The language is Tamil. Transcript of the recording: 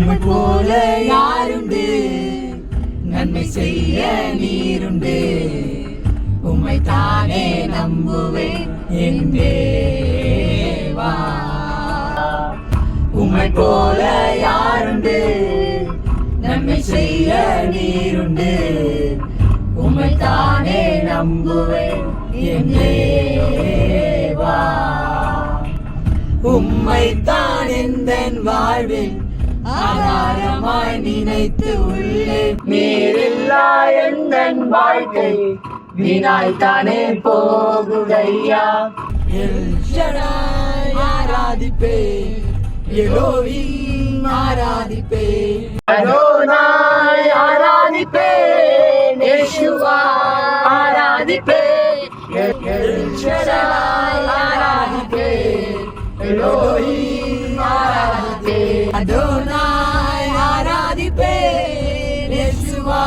உம்மை போல யாருண்டு, நன்மை செய்ய நீருண்டு. உம்மை தானே நம்புவேன் என் தேவா. உம்மை போல யாருண்டு, நன்மை செய்ய நீருண்டு. உம்மை தானே நம்புவேன் என் தேவா. உம்மைத்தான் எந்தன் வாழ்வில் ஆதாரமாய் நினைத்து உள்ளேன். நீரில்லா எந்தன் வாழ்க்கை வீணாய்த்தானே போகுதையா. எல் ஷடாய் ஆராதிப்பேன், எலோஹிம் ஆராதிப்பேன், அடோனாய் ஆராதிப்பேன், யேசுவா ஆராதிப்பேன், எல் ஷடாய் ஆராதிப்பேன், எலோஹிம் ஆராதிப்பேன், அடோனாய் ஆராதிப்பேன், யேசுவா